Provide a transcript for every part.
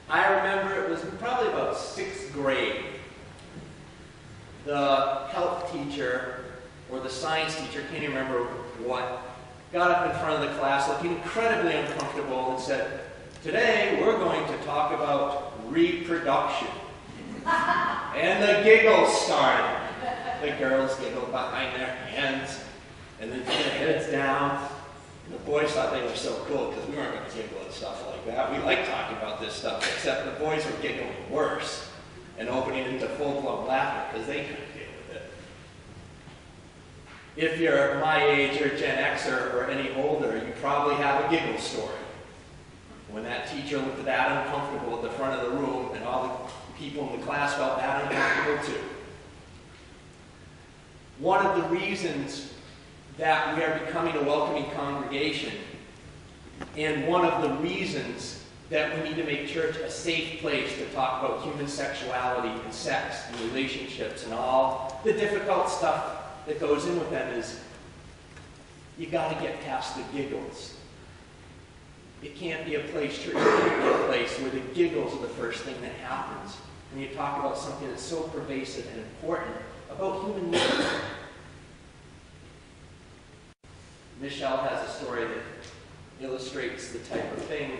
I remember it was probably about 6th grade. The health teacher, or the science teacher, can't even remember what, got up in front of the class looking incredibly uncomfortable and said, "Today we're going to talk about reproduction." And the giggles started. The girls giggled behind their hands, and then put their heads down. And the boys thought they were so cool because we weren't going to giggle at stuff like that. We liked talking about this stuff, except the boys were giggling worse and opening into full-blown laughter because they couldn't deal with it. If you're my age or Gen Xer or any older, you probably have a giggle story. When that teacher looked that uncomfortable at the front of the room and all the people in the class felt that uncomfortable too. One of the reasons that we are becoming a welcoming congregation, and one of the reasons that we need to make church a safe place to talk about human sexuality and sex and relationships and all the difficult stuff that goes in with them, is you got to get past the giggles. It can't be a place, church can't be a place where the giggles are the first thing that happens when you talk about something that's so pervasive and important about human needs. Michele has a story that illustrates the type of thing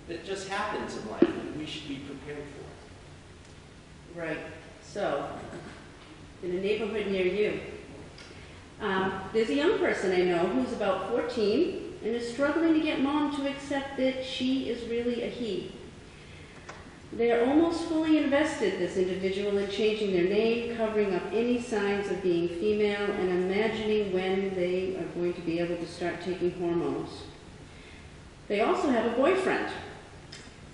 that just happens in life and we should be prepared for. Right. So, in a neighborhood near you, there's a young person I know who's about 14 and is struggling to get mom to accept that she is really a he. They are almost fully invested, this individual, in changing their name, covering up any signs of being female, and imagining when they are going to be able to start taking hormones. They also have a boyfriend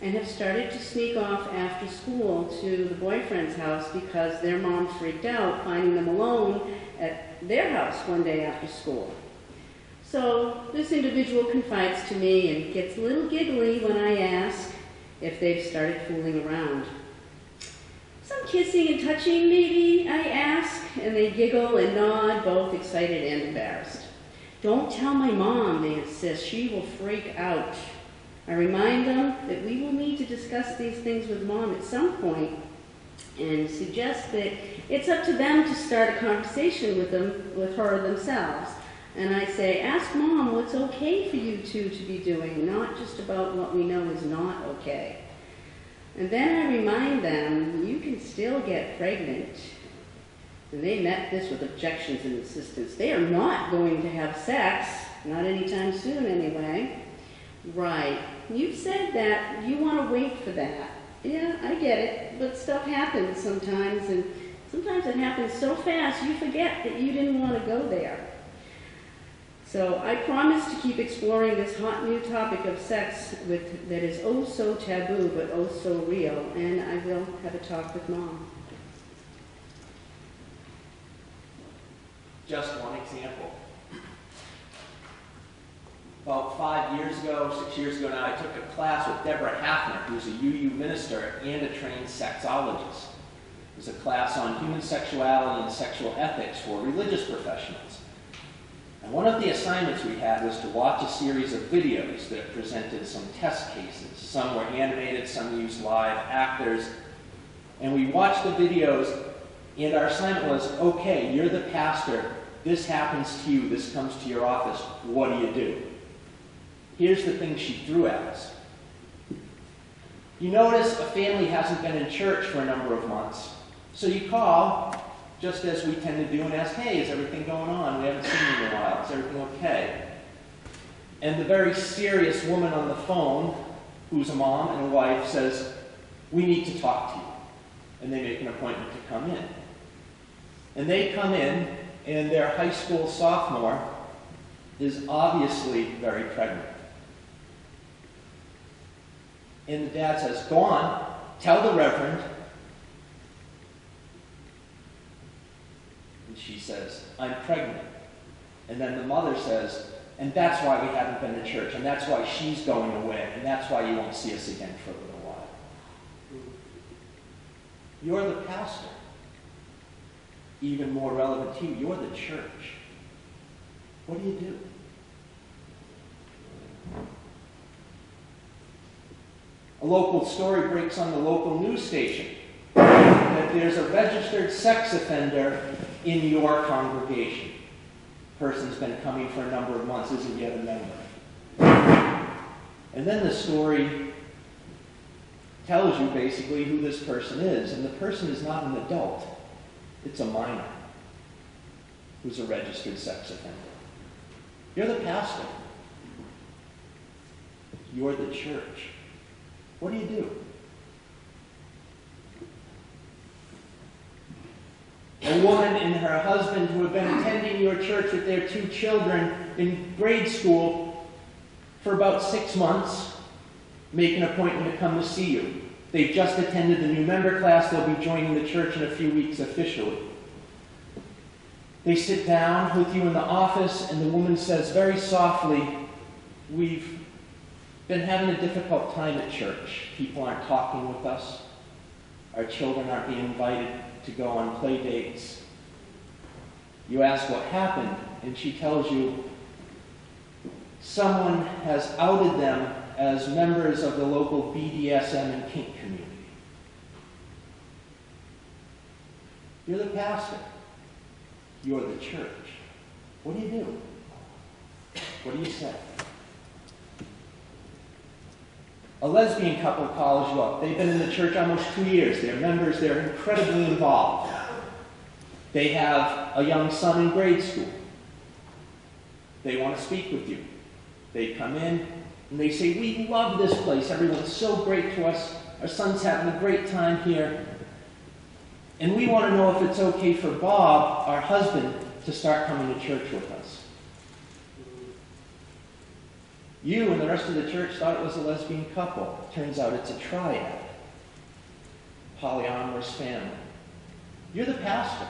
and have started to sneak off after school to the boyfriend's house because their mom freaked out finding them alone at their house one day after school. So this individual confides to me and gets a little giggly when I ask if they've started fooling around. Some kissing and touching, maybe, I ask, and they giggle and nod, both excited and embarrassed. Don't tell my mom, they insist. She will freak out. I remind them that we will need to discuss these things with mom at some point and suggest that it's up to them to start a conversation with her themselves. And I say, ask mom what's okay for you two to be doing, not just about what we know is not okay. And then I remind them, you can still get pregnant. And they met this with objections and insistence. They are not going to have sex, not anytime soon anyway. Right, you've said that, you want to wait for that. Yeah, I get it, but stuff happens sometimes, and sometimes it happens so fast you forget that you didn't want to go there. So I promise to keep exploring this hot new topic of sex that is oh so taboo but oh so real, and I will have a talk with mom. Just one example. About 5 years ago, 6 years ago now, I took a class with Deborah Hafner, who's a UU minister and a trained sexologist. It was a class on human sexuality and sexual ethics for religious professionals. And one of the assignments we had was to watch a series of videos that presented some test cases. Some were animated, some used live actors. And we watched the videos, and our assignment was, okay, you're the pastor, this happens to you, this comes to your office, what do you do? Here's the thing she threw at us. You notice a family hasn't been in church for a number of months, so you call, just as we tend to do, and ask, hey, is everything going on? We haven't seen you in a while. Is everything okay? And the very serious woman on the phone, who's a mom and a wife, says, we need to talk to you. And they make an appointment to come in. And they come in, and their high school sophomore is obviously very pregnant. And the dad says, go on, tell the reverend. And she says, I'm pregnant. And then the mother says, and that's why we haven't been to church, and that's why she's going away, and that's why you won't see us again for a little while. You're the pastor. Even more relevant to you, you're the church. What do you do? A A local story breaks on the local news station that there's a registered sex offender in your congregation. Person's been coming for a number of months, isn't yet a member. And then the story tells you basically who this person is, and the person is not an adult. It's a minor who's a registered sex offender. You're the pastor. You're the church. What do you do? A woman and her husband who have been attending your church with their 2 children in grade school for about 6 months make an appointment to come to see you. They've just attended the new member class. They'll be joining the church in a few weeks officially. They sit down with you in the office, and the woman says very softly, "We've been having a difficult time at church. People aren't talking with us. Our children aren't being invited to go on play dates." You ask what happened, and she tells you someone has outed them as members of the local BDSM and kink community. You're the pastor. You're the church. What do you do? What do you say? A lesbian couple calls you up. They've been in the church almost 2 years. They're members. They're incredibly involved. They have a young son in grade school. They want to speak with you. They come in and they say, "We love this place. Everyone's so great to us. Our son's having a great time here. And we want to know if it's okay for Bob, our husband, to start coming to church with us." You and the rest of the church thought it was a lesbian couple. Turns out it's a triad. Polyamorous family. You're the pastor.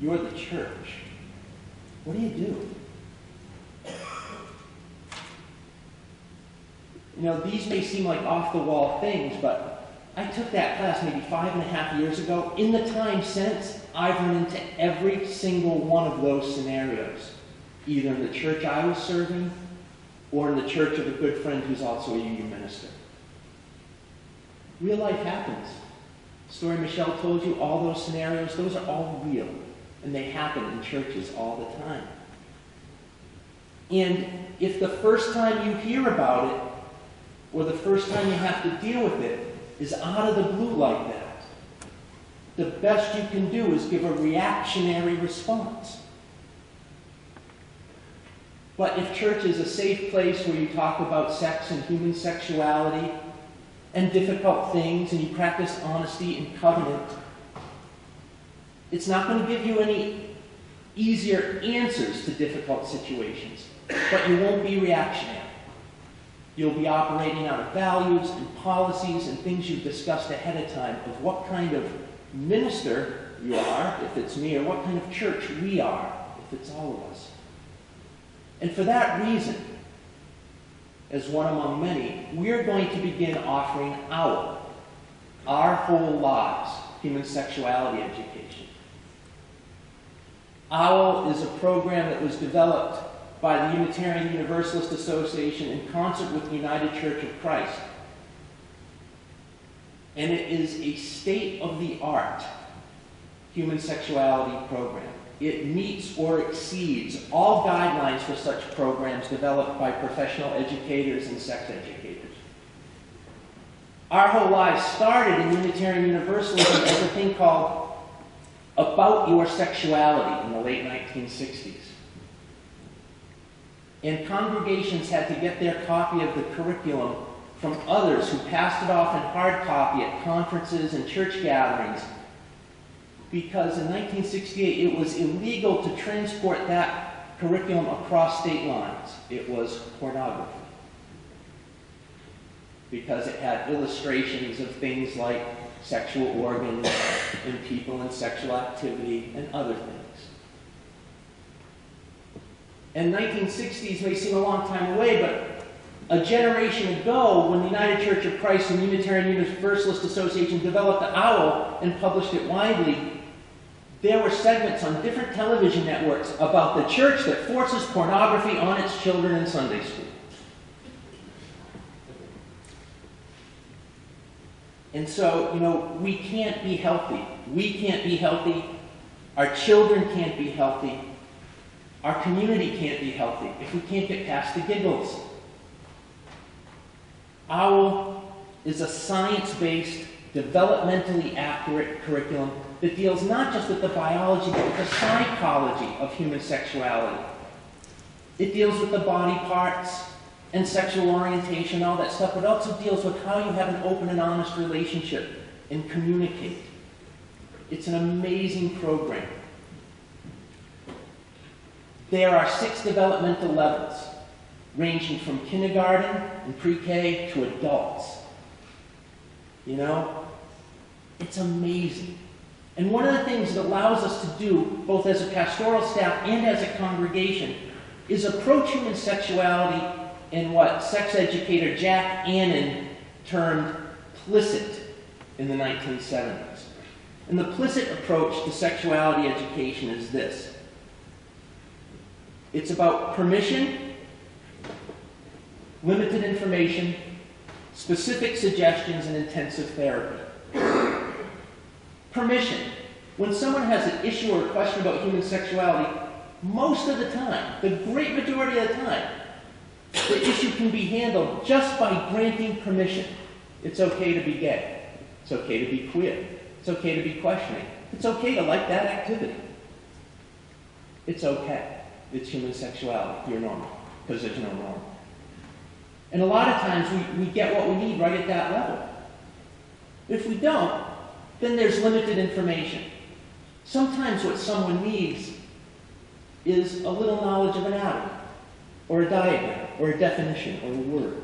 You're the church. What do you do? You know, these may seem like off-the-wall things, but I took that class maybe 5.5 years ago. In the time since, I've run into every single one of those scenarios, either in the church I was serving or in the church of a good friend who's also a UU minister. Real life happens. The story Michele told you, all those scenarios, those are all real, and they happen in churches all the time. And if the first time you hear about it, or the first time you have to deal with it, is out of the blue like that, the best you can do is give a reactionary response. But if church is a safe place where you talk about sex and human sexuality and difficult things, and you practice honesty and covenant, it's not going to give you any easier answers to difficult situations, but you won't be reactionary. You'll be operating out of values and policies and things you've discussed ahead of time of what kind of minister you are, if it's me, or what kind of church we are, if it's all of us. And for that reason, as one among many, we're going to begin offering our whole lives, human sexuality education. O.W.L is a program that was developed by the Unitarian Universalist Association in concert with the United Church of Christ. And it is a state-of-the-art human sexuality program. It meets or exceeds all guidelines for such programs developed by professional educators and sex educators. Our whole lives started in Unitarian Universalism as a thing called About Your Sexuality in the late 1960s. And congregations had to get their copy of the curriculum from others who passed it off in hard copy at conferences and church gatherings, because in 1968 it was illegal to transport that curriculum across state lines. It was pornography, because it had illustrations of things like sexual organs and people and sexual activity and other things. And 1960s may seem a long time away, but a generation ago, when the United Church of Christ and Unitarian Universalist Association developed the O.W.L and published it widely, there were segments on different television networks about the church that forces pornography on its children in Sunday school. And so, we can't be healthy. We can't be healthy. Our children can't be healthy. Our community can't be healthy if we can't get past the giggles. O.W.L is a science-based, developmentally accurate curriculum that deals not just with the biology, but with the psychology of human sexuality. It deals with the body parts and sexual orientation, all that stuff, but also deals with how you have an open and honest relationship and communicate. It's an amazing program. There are 6 developmental levels, ranging from kindergarten and pre-K to adults. It's amazing. And one of the things it allows us to do, both as a pastoral staff and as a congregation, is approach human sexuality in what sex educator Jack Annan termed plicit in the 1970s. And the plicit approach to sexuality education is this. It's about permission, limited information, specific suggestions, and intensive therapy. Permission. When someone has an issue or a question about human sexuality, most of the time, the great majority of the time, the issue can be handled just by granting permission. It's okay to be gay. It's okay to be queer. It's okay to be questioning. It's okay to like that activity. It's okay. It's human sexuality. You're normal. Because there's no norm. And a lot of times we get what we need right at that level. If we don't, then there's limited information. Sometimes what someone needs is a little knowledge of anatomy, or a diagram, or a definition, or a word.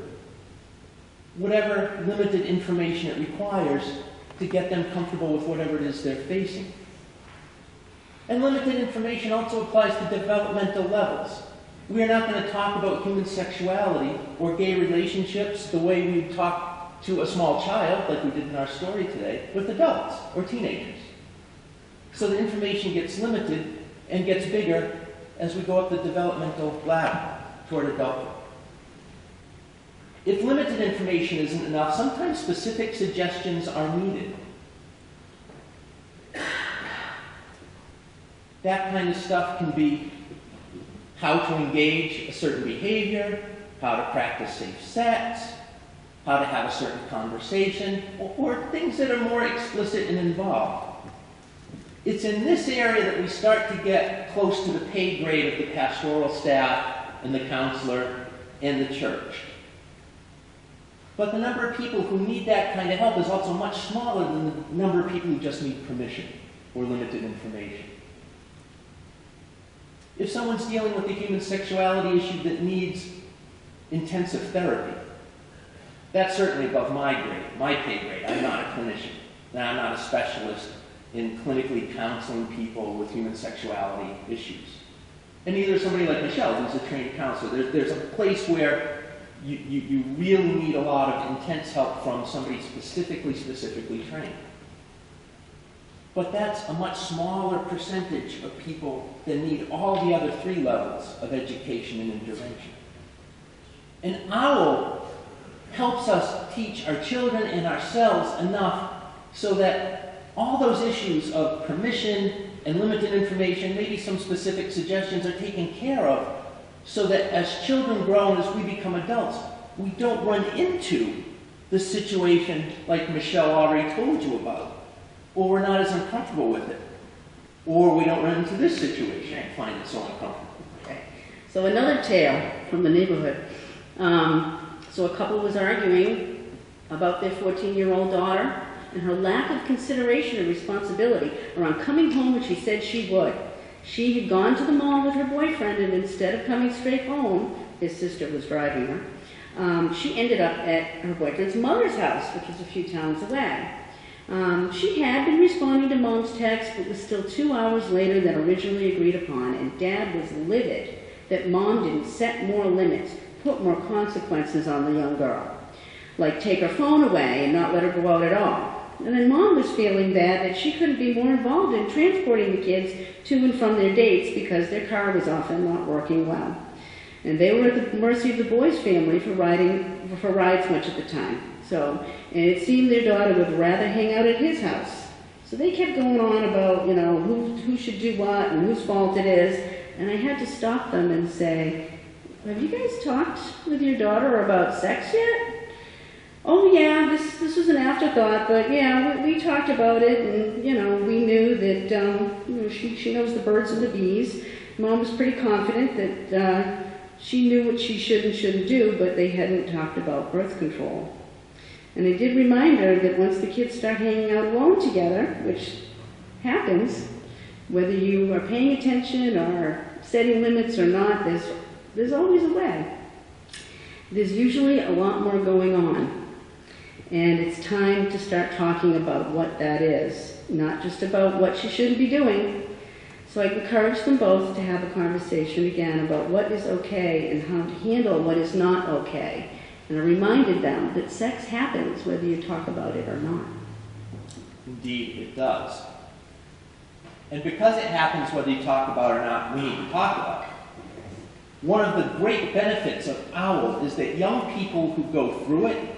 Whatever limited information it requires to get them comfortable with whatever it is they're facing. And limited information also applies to developmental levels. We are not going to talk about human sexuality or gay relationships the way we talk to a small child, like we did in our story today, with adults or teenagers. So the information gets limited and gets bigger as we go up the developmental ladder toward adulthood. If limited information isn't enough, sometimes specific suggestions are needed. That kind of stuff can be how to engage a certain behavior, how to practice safe sex, how to have a certain conversation, or things that are more explicit and involved. It's in this area that we start to get close to the pay grade of the pastoral staff and the counselor and the church. But the number of people who need that kind of help is also much smaller than the number of people who just need permission or limited information. If someone's dealing with a human sexuality issue that needs intensive therapy, that's certainly above my pay grade. I'm not a clinician, and I'm not a specialist in clinically counseling people with human sexuality issues. And neither is somebody like Michelle, who's a trained counselor. There's a place where you really need a lot of intense help from somebody specifically trained. But that's a much smaller percentage of people that need all the other 3 levels of education and intervention. And O.W.L helps us teach our children and ourselves enough so that all those issues of permission and limited information, maybe some specific suggestions, are taken care of, so that as children grow and as we become adults, we don't run into the situation like Michelle already told you about, or we're not as uncomfortable with it, or we don't run into this situation and find it so uncomfortable. Okay. So another tale from the neighborhood. So a couple was arguing about their 14-year-old daughter and her lack of consideration and responsibility around coming home when she said she would. She had gone to the mall with her boyfriend, and instead of coming straight home, his sister was driving her, she ended up at her boyfriend's mother's house, which was a few towns away. She had been responding to Mom's text, but was still 2 hours later than originally agreed upon, and Dad was livid that Mom didn't set more limits, put more consequences on the young girl, like take her phone away and not let her go out at all. And then Mom was feeling bad that she couldn't be more involved in transporting the kids to and from their dates because their car was often not working well. And they were at the mercy of the boy's family for riding for rides much at the time. So, and it seemed their daughter would rather hang out at his house. So they kept going on about, you know, who should do what and whose fault it is. And I had to stop them and say, have you guys talked with your daughter about sex yet? Oh yeah, this was an afterthought, but yeah, we talked about it, and you know, we knew that you know, she knows the birds and the bees. Mom was pretty confident that she knew what she should and shouldn't do, but they hadn't talked about birth control. And I did remind her that once the kids start hanging out alone together, which happens, whether you are paying attention or setting limits or not, there's always a way. There's usually a lot more going on. And it's time to start talking about what that is, not just about what she shouldn't be doing. So I encouraged them both to have a conversation again about what is okay and how to handle what is not okay. And I reminded them that sex happens whether you talk about it or not. Indeed, it does. And because it happens whether you talk about it or not, we need to talk about it. One of the great benefits of O.W.L is that young people who go through it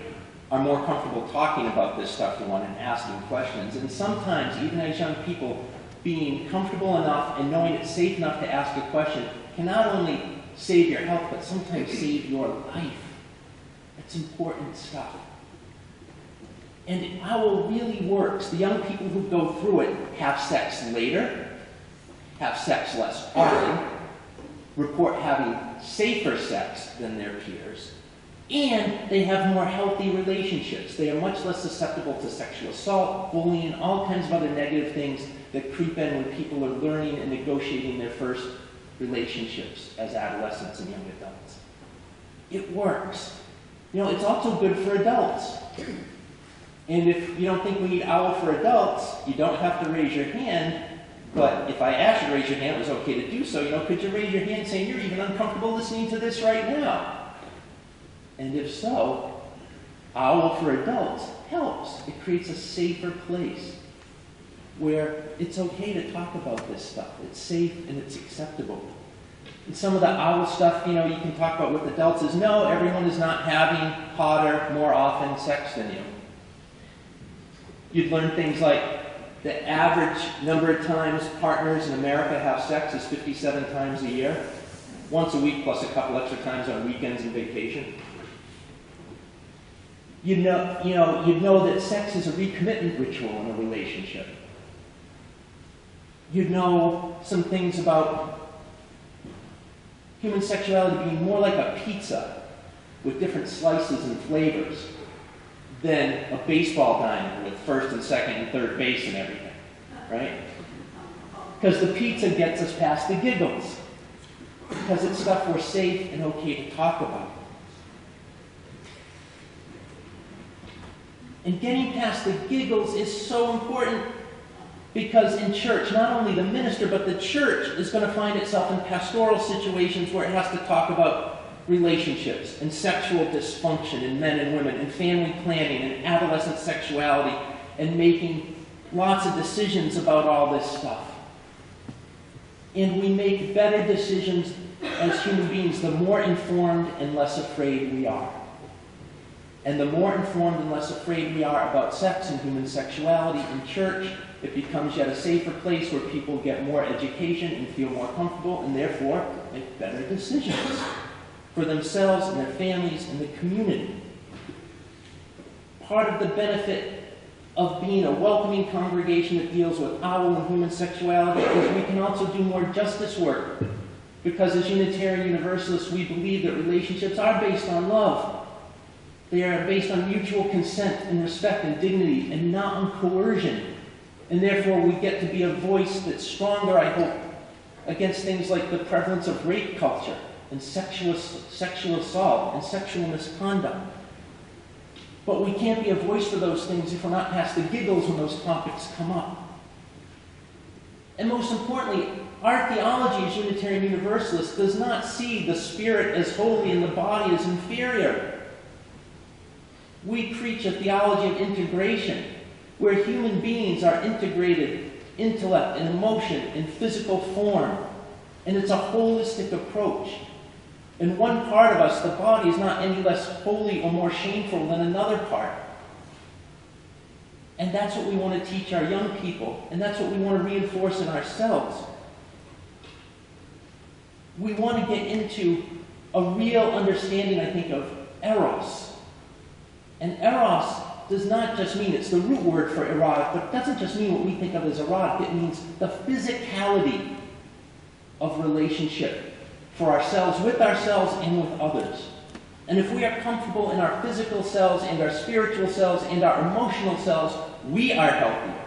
are more comfortable talking about this stuff to one and asking questions. And sometimes, even as young people, being comfortable enough and knowing it's safe enough to ask a question can not only save your health, but sometimes save your life. It's important stuff. And O.W.L really works. The young people who go through it have sex later, have sex less often, report having safer sex than their peers, and they have more healthy relationships. They are much less susceptible to sexual assault, bullying, all kinds of other negative things that creep in when people are learning and negotiating their first relationships as adolescents and young adults. It works. You know, it's also good for adults. And if you don't think we need O.W.L for adults, you don't have to raise your hand. But if I asked you to raise your hand, it was okay to do so. You know, could you raise your hand saying you're even uncomfortable listening to this right now? And if so, O.W.L for adults helps. It creates a safer place where it's okay to talk about this stuff. It's safe and it's acceptable. And some of the O.W.L stuff, you know, you can talk about with adults is, no, everyone is not having hotter, more often sex than you. You'd learn things like the average number of times partners in America have sex is 57 times a year. Once a week plus a couple extra times on weekends and vacation. You'd know that sex is a recommitment ritual in a relationship. You'd know some things about human sexuality being more like a pizza with different slices and flavors than a baseball diamond with first and second and third base and everything, right? Because the pizza gets us past the giggles. Because it's stuff we're safe and okay to talk about. And getting past the giggles is so important because in church, not only the minister, but the church is going to find itself in pastoral situations where it has to talk about relationships and sexual dysfunction in men and women and family planning and adolescent sexuality and making lots of decisions about all this stuff. And we make better decisions as human beings the more informed and less afraid we are. And the more informed and less afraid we are about sex and human sexuality in church, it becomes yet a safer place where people get more education and feel more comfortable and therefore make better decisions for themselves and their families and the community. Part of the benefit of being a welcoming congregation that deals with O.W.L and human sexuality is we can also do more justice work. Because as Unitarian Universalists, we believe that relationships are based on love. They are based on mutual consent and respect and dignity and not on coercion. And therefore we get to be a voice that's stronger, I hope, against things like the prevalence of rape culture and sexual assault and sexual misconduct. But we can't be a voice for those things if we're not past the giggles when those topics come up. And most importantly, our theology as Unitarian Universalists does not see the spirit as holy and the body as inferior. We preach a theology of integration, where human beings are integrated, intellect and emotion and physical form. And it's a holistic approach. And one part of us, the body, is not any less holy or more shameful than another part. And that's what we want to teach our young people, and that's what we want to reinforce in ourselves. We want to get into a real understanding, I think, of eros. And eros does not just mean, it's the root word for erotic, but it doesn't just mean what we think of as erotic. It means the physicality of relationship for ourselves, with ourselves, and with others. And if we are comfortable in our physical selves and our spiritual selves and our emotional selves, we are healthier.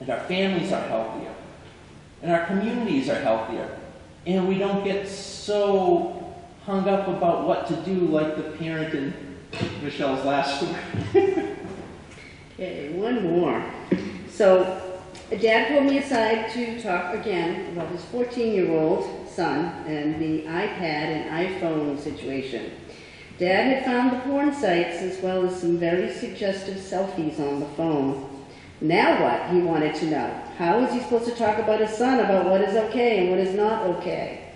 And our families are healthier. And our communities are healthier. And we don't get so hung up about what to do like the parent in Michelle's last story. Okay, one more. So, Dad pulled me aside to talk again about his 14-year-old son and the iPad and iPhone situation. Dad had found the porn sites as well as some very suggestive selfies on the phone. Now what, he wanted to know. How is he supposed to talk about his son about what is okay and what is not okay?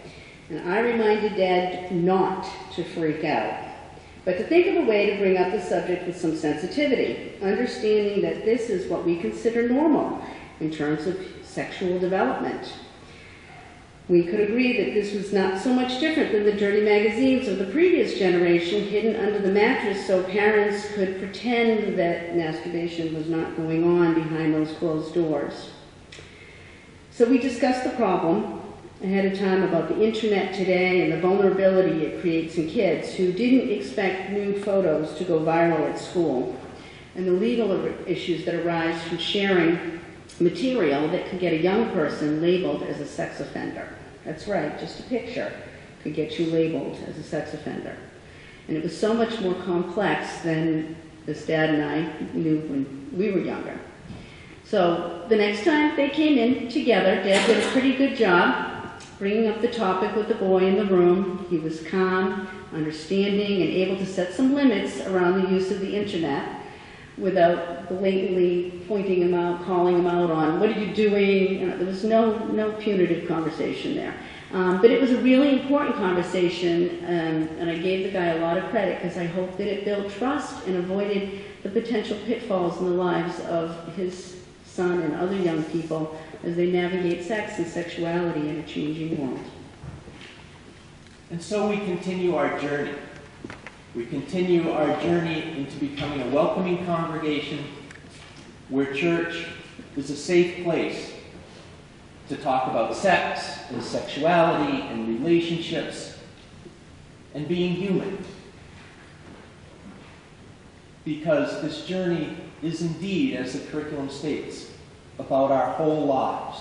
And I reminded Dad not to freak out, but to think of a way to bring up the subject with some sensitivity, understanding that this is what we consider normal in terms of sexual development. We could agree that this was not so much different than the dirty magazines of the previous generation hidden under the mattress so parents could pretend that masturbation was not going on behind those closed doors. So we discussed the problem ahead of time about the internet today and the vulnerability it creates in kids who didn't expect nude photos to go viral at school, and the legal issues that arise from sharing material that could get a young person labeled as a sex offender. That's right, just a picture could get you labeled as a sex offender. And it was so much more complex than this Dad and I knew when we were younger. So the next time they came in together, Dad did a pretty good job bringing up the topic with the boy in the room. He was calm, understanding, and able to set some limits around the use of the internet without blatantly pointing him out, calling him out on, what are you doing? You know, there was no punitive conversation there. But it was a really important conversation, and I gave the guy a lot of credit because I hoped that it built trust and avoided the potential pitfalls in the lives of his son and other young people as they navigate sex and sexuality in a changing world. And so we continue our journey. We continue our journey into becoming a welcoming congregation where church is a safe place to talk about sex and sexuality and relationships and being human. Because this journey is indeed, as the curriculum states, about our whole lives.